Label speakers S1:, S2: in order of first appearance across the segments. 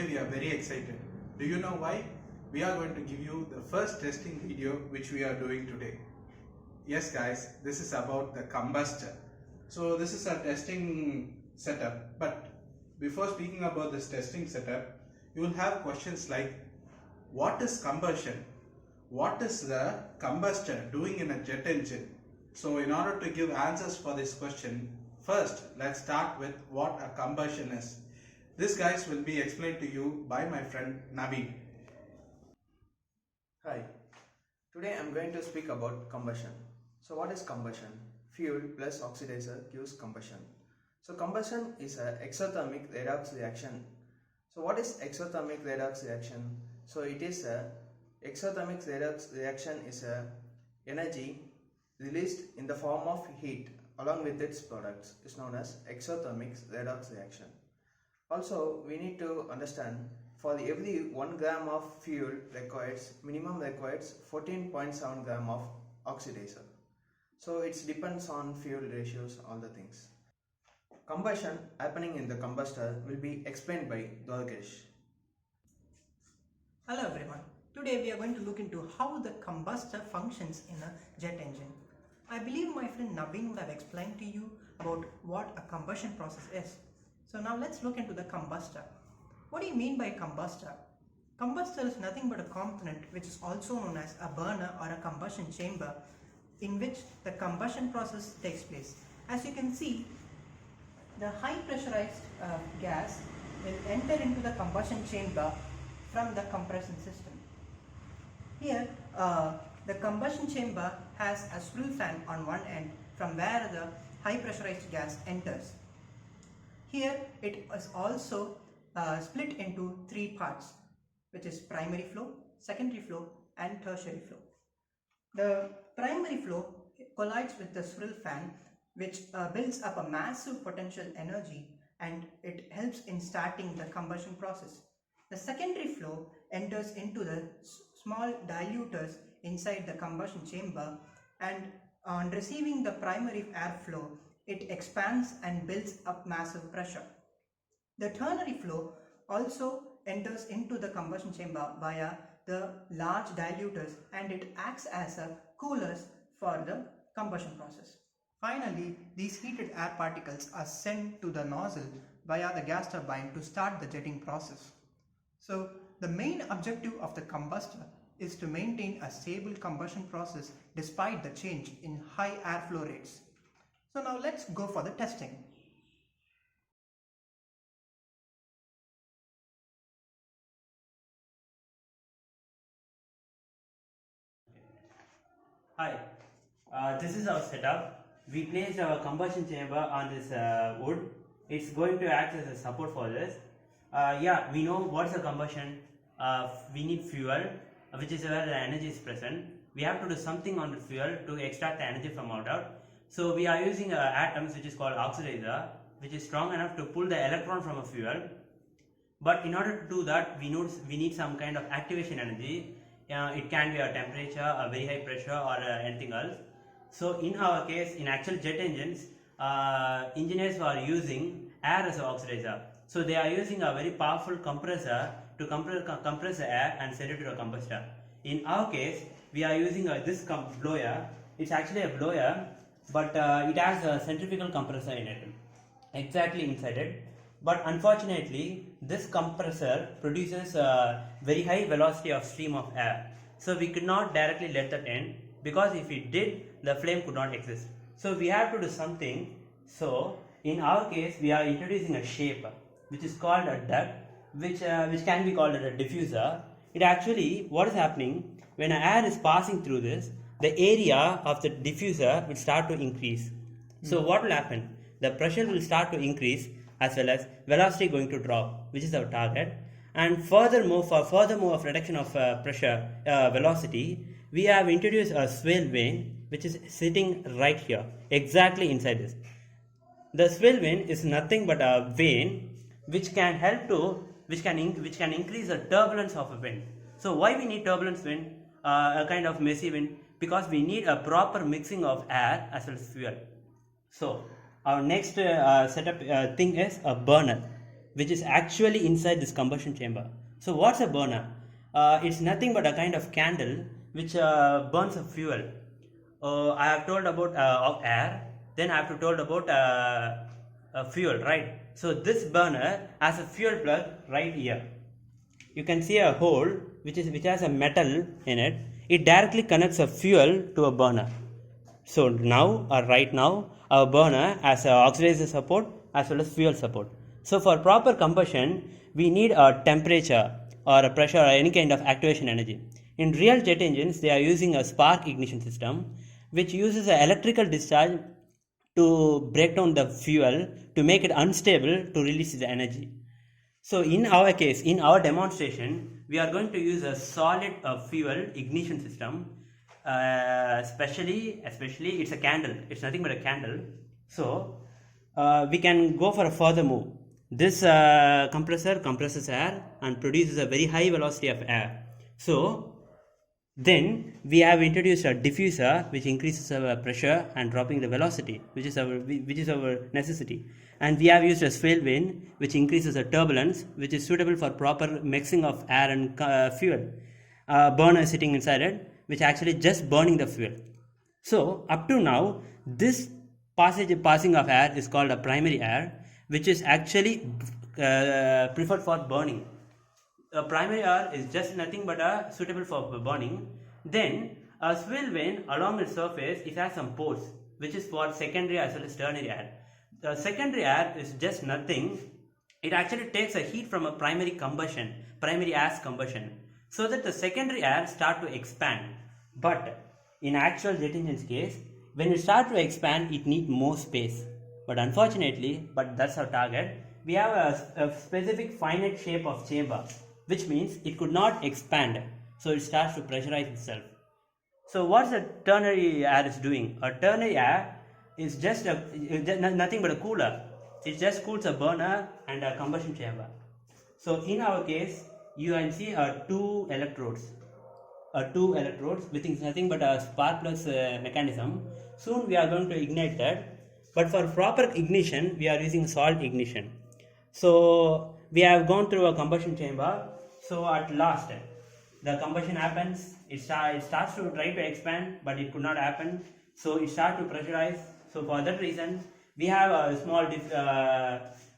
S1: we are very excited. Do you know why? We are going to give you the first testing video which we are doing today. Yes guys, this is about the combustor. So this is our testing setup, but before speaking about this testing setup, you will have questions like, what is combustion? What is the combustor doing in a jet engine? So in order to give answers for this question, first let's start with what a combustion is. This guys will be explained to you by my friend Naveen.
S2: Hi, today I am going to speak about combustion. So what is combustion? Fuel plus oxidizer gives combustion. So combustion is an exothermic redox reaction. So what is exothermic redox reaction? So it is a exothermic redox reaction is a energy released in the form of heat along with its products is known as exothermic redox reaction. Also, we need to understand for every 1 gram of fuel minimum requires 14.7 gram of oxidizer. So it depends on fuel ratios, all the things. Combustion happening in the combustor will be explained by Dwarkesh.
S3: Hello everyone. Today we are going to look into how the combustor functions in a jet engine. I believe my friend Naveen would have explained to you about what a combustion process is. So now let's look into the combustor. What do you mean by combustor? Combustor is nothing but a component which is also known as a burner or a combustion chamber in which the combustion process takes place. As you can see, the high pressurized gas will enter into the combustion chamber from the compression system. Here, the combustion chamber has a swirl fan on one end from where the high pressurized gas enters. Here, it is also split into three parts, which is primary flow, secondary flow, and tertiary flow. The primary flow collides with the swirl fan, which builds up a massive potential energy, and it helps in starting the combustion process. The secondary flow enters into the small diluters inside the combustion chamber, and on receiving the primary airflow, it expands and builds up massive pressure. The ternary flow also enters into the combustion chamber via the large diluters, and it acts as a coolers for the combustion process. Finally, these heated air particles are sent to the nozzle via the gas turbine to start the jetting process. So the main objective of the combustor is to maintain a stable combustion process despite the change in high airflow rates. So now let's go for the testing.
S4: Hi, this is our setup. We placed our combustion chamber on this wood. It's going to act as a support for this. Yeah, we know what's a combustion. We need fuel, which is where the energy is present. We have to do something on the fuel to extract the energy from out. So we are using atoms, which is called oxidizer, which is strong enough to pull the electron from a fuel. But in order to do that, we need some kind of activation energy. It can be a temperature, a very high pressure, or anything else. So in our case, in actual jet engines, engineers are using air as an oxidizer. So they are using a very powerful compressor to compress the air and send it to a combustor. In our case, we are using this blower. It's actually a blower, but it has a centrifugal compressor in it, exactly inside it. But unfortunately, this compressor produces a very high velocity of stream of air. So we could not directly let that in, because if it did, the flame could not exist. So we have to do something. So in our case, we are introducing a shape which is called a duct, which can be called a diffuser. It actually, what is happening, when air is passing through this, the area of the diffuser will start to increase. So what will happen? The pressure will start to increase, as well as velocity going to drop, which is our target. And furthermore, of reduction of pressure velocity, we have introduced a swirl vane, which is sitting right here, exactly inside this. The swirl vane is nothing but a vane which can increase the turbulence of a wind. So why we need turbulence wind, a kind of messy wind? Because we need a proper mixing of air as well as fuel. So our next setup thing is a burner. which is actually inside this combustion chamber. So what's a burner? It's nothing but a kind of candle which burns a fuel. I have told about air, then I have to told about fuel, right? So this burner has a fuel plug right here. You can see a hole which has a metal in it. It directly connects a fuel to a burner. So now or right now our burner has a oxidizer support as well as fuel support. So for proper combustion we need a temperature or a pressure or any kind of activation energy. In real jet engines they are using a spark ignition system which uses an electrical discharge to break down the fuel to make it unstable to release the energy. So in our case, in our demonstration, we are going to use a solid fuel ignition system. Especially it's a candle. It's nothing but a candle. So we can go for a further move. This compressor compresses air and produces a very high velocity of air. So then we have introduced a diffuser which increases our pressure and dropping the velocity, which is our necessity. And we have used a swale vane which increases the turbulence, which is suitable for proper mixing of air and fuel. Burner is sitting inside it, which actually just burning the fuel. So up to now, this passing of air is called a primary air, which is actually preferred for burning. A primary air is just nothing but suitable for burning. Then a swale vane along its surface it has some pores which is for secondary as well as tertiary air. The secondary air is just nothing. It actually takes a heat from a primary air's combustion, so that the secondary air start to expand. But in actual jet engine's case, when it start to expand, it need more space. But unfortunately, that's our target, we have a specific finite shape of chamber, which means it could not expand, so it starts to pressurize itself. So what's the ternary air is doing? A ternary air is just nothing but a cooler. It just cools a burner and a combustion chamber. So in our case, you can see two electrodes with nothing but a spark plug mechanism. Soon we are going to ignite that. But for proper ignition, we are using salt ignition. So we have gone through a combustion chamber. So at last, the combustion happens. It starts to try to expand, but it could not happen. So it starts to pressurize. So for that reason, we have a small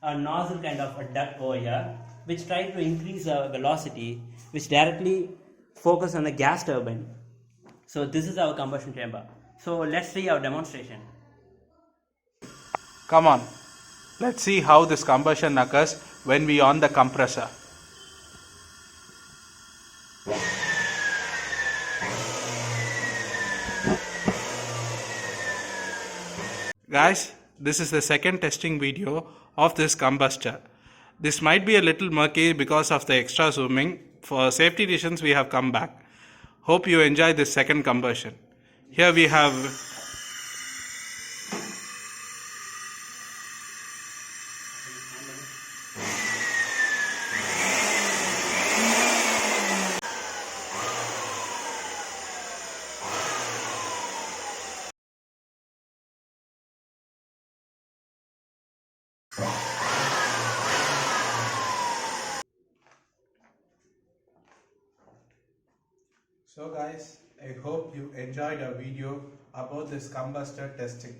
S4: a nozzle kind of a duct over here, which tries to increase the velocity, which directly focus on the gas turbine. So this is our combustion chamber. So let's see our demonstration.
S1: Come on, let's see how this combustion occurs when we on the compressor. Guys, this is the second testing video of this combustor. This might be a little murky because of the extra zooming. For safety reasons we have come back. Hope you enjoy this second combustion. Here we have So guys, I hope you enjoyed our video about this combustor testing.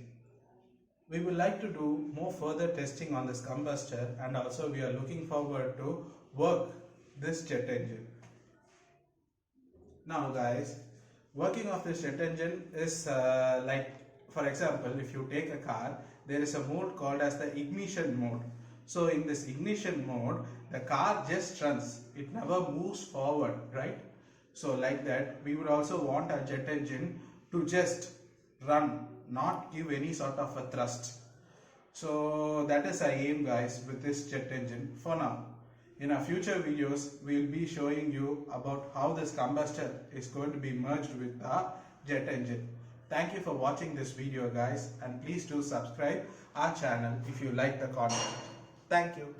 S1: We would like to do more further testing on this combustor, and also we are looking forward to work this jet engine. Now guys, working of this jet engine is like, for example, if you take a car, there is a mode called as the ignition mode. So in this ignition mode, the car just runs, it never moves forward, right? So like that, we would also want our jet engine to just run, not give any sort of a thrust. So that is our aim guys with this jet engine for now. In our future videos, we will be showing you about how this combustor is going to be merged with the jet engine. Thank you for watching this video guys, and please do subscribe our channel if you like the content. Thank you.